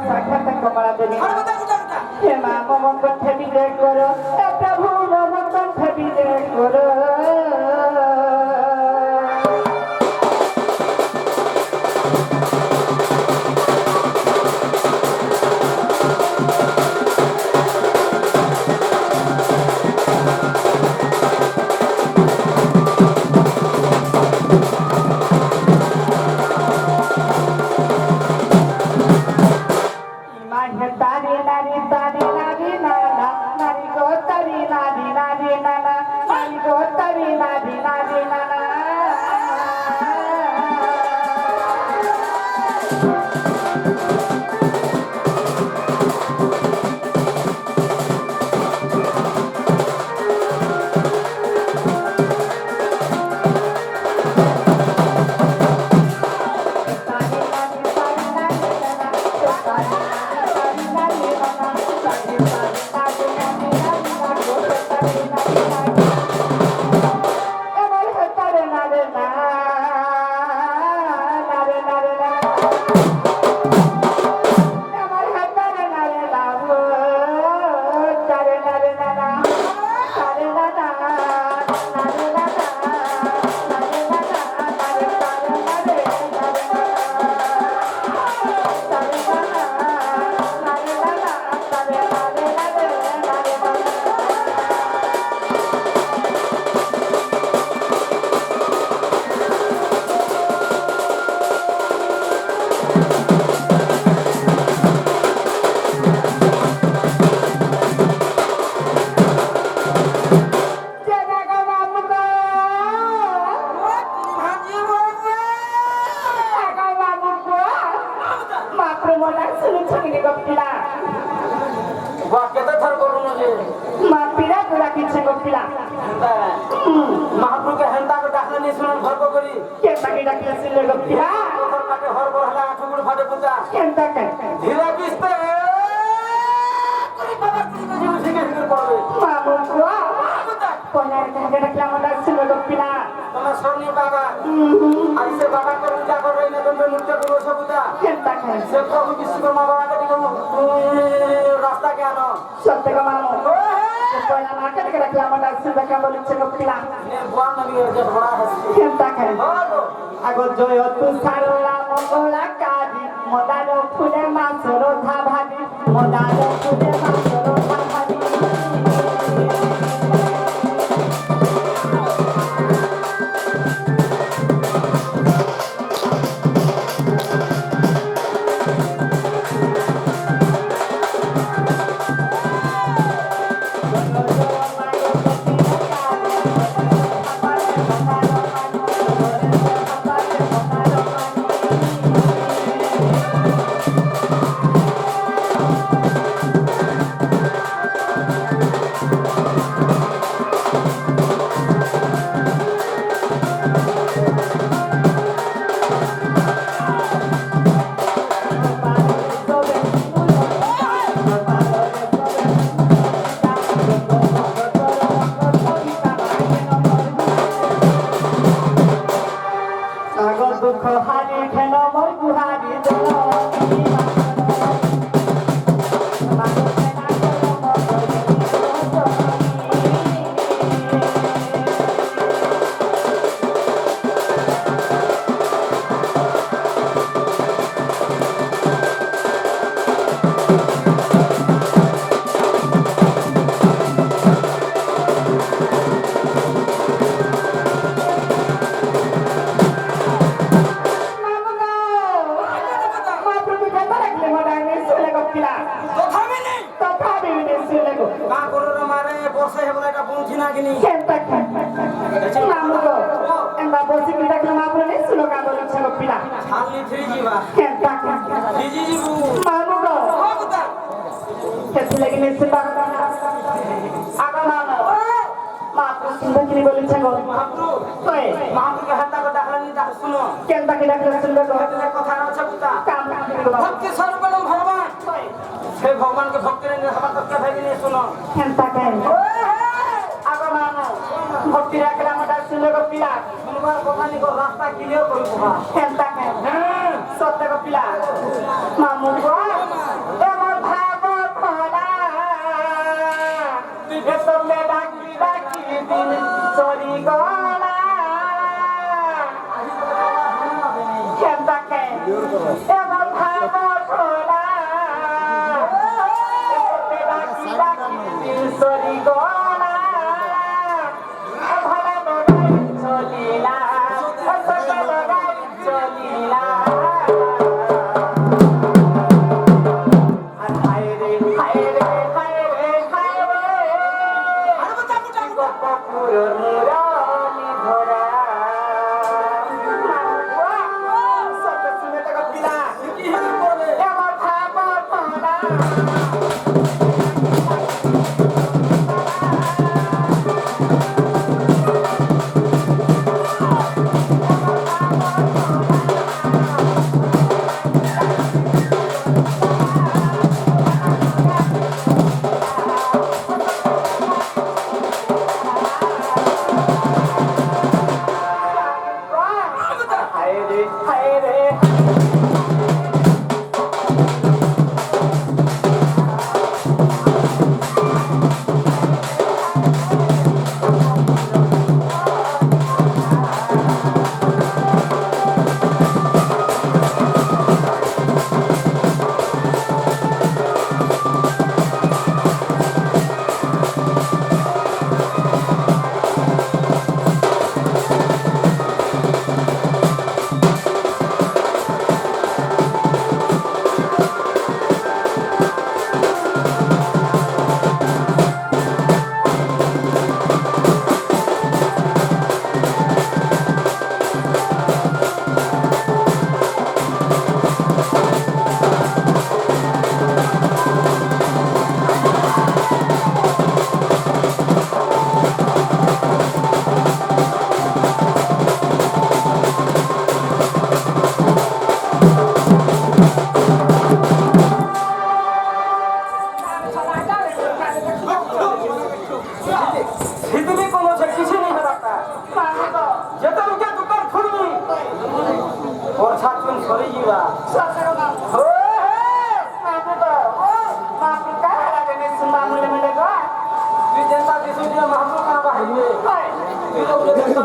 साक्षात कमला देवी हे माँ मम कंठ विजय करो प्रभु मम कंठ विजय करो महाप्रभु के हेंदा को डाकले नहीं सुनन घर को करी के ताके डाकले सिले गप्पा तो काटे हर बर हला आठ गुड़ फाटे पुता केंता के धीरे बिस्ते करी बाबा करी जीव सिके हिर पड़े बाबू को कोने ताके डाकला मदा सिले गप्पा तमा सोनी बाबा ऐसे बाबा को पूजा कर रही ना तुम नृत्य करो सब पूजा केंता के से प्रभु विश्वकर्मा बाबा का दिनो रास्ता के आनो सत्य का मानो कोना मार्केट के रखला मदा सिले का बोली से गप्पा ने बुआ नबी जे बड़ा है केंता के हो আগো জয় তু সারলা মঙ্গলা কাজি মদার ফুলে মাছর ধাভাজি মদার ফুলে মাছর ধাভাজি भगवान के भक्त ने हवा तक भाई ने सुनो केंता के आगो मानो भक्ति रखला मदा सुनो को पिला सुनवार भगवान को रास्ता क्लियर करू बा केंता के सत्य को पिला मामू को হায় রে হায় রে সিদ্ধি কোনো সে কিছু নেই রাখতা যেতে রুকে দোকান খুলবি ওর ছাড়ছুন সরে যাবা তুই যেটা দিছু দিয়ে মাহবুব না বাহিবে তুই তো বলে দিছু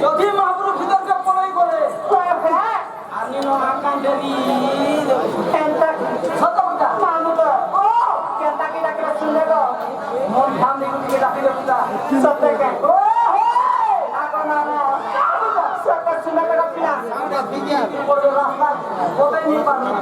যদি মহাপুরুষ ভিতরকে পড়াই বলে আমি নো আকান দেবী সত্য কথা মন ধাম দিকে ডাকি দেবতা রাস্তা কোথায় নিয়ে পারবো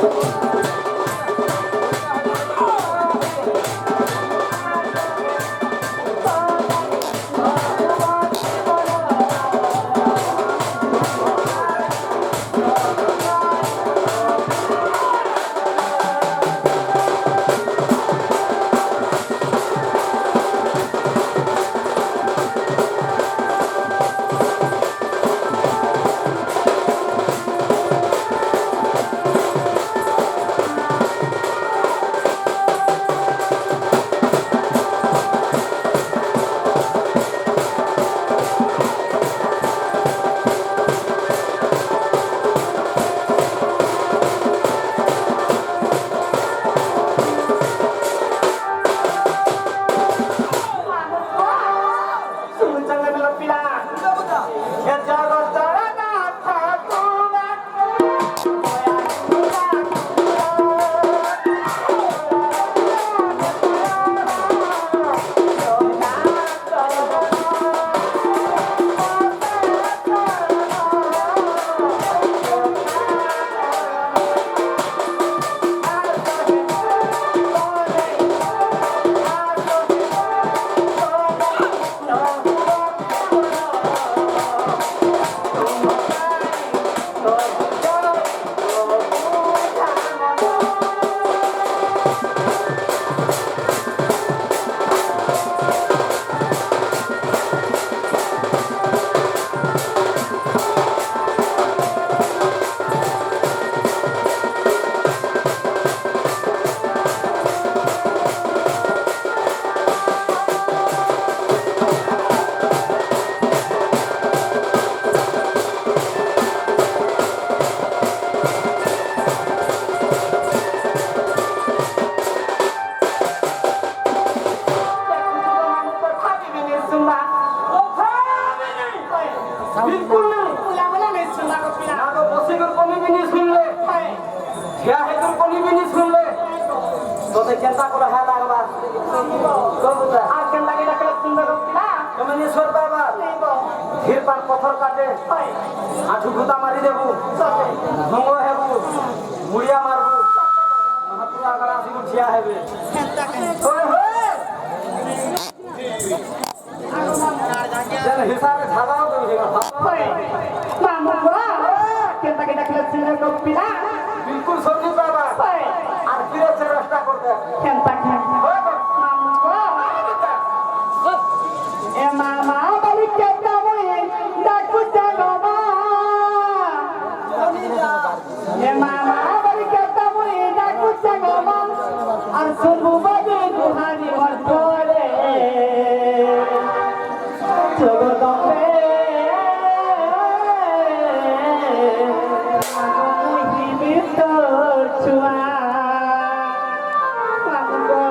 Thank you. তোর কলিবিনি শুনলে তোতে কেনটা করে হ্যাঁ লাগবা কবুতর আর কেন লাগে ডাকলে সুন্দর না তুমি নিশ্চয় বাবা ঘির পান পথর কাটে আঠু গুতা মারি দেবু ভঙ্গ হেবু মুড়িয়া মারবু মহাপুরা গড়া আসি উঠিয়া হেবে ওই হই যেন হিসাবে ধাগাও দেবে ওই মামু গো কেন লাগে ডাকলে সুন্দর কপিলা বিলকুল সত্যি বাবা ওই আর ফিরে চেষ্টা করবে কেন লাগে মামু গো এ মামা বলি কেটা মুই ডাকু জাগমা এ মামা বলি কেটা মুই ডাকু জাগমা আর শুনবু বাজে গুহারি মর করে চলো দমে মুই ভিতর ছুয়া মামু গো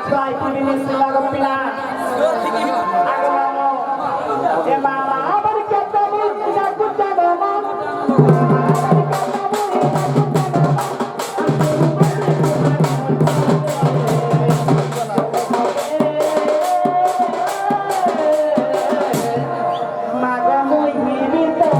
ছুয়াই কিনি নিছিলা গো পিলা এ মামা আবার কেটা মুই ডাকু জাগমা মাগো মুই ভিতর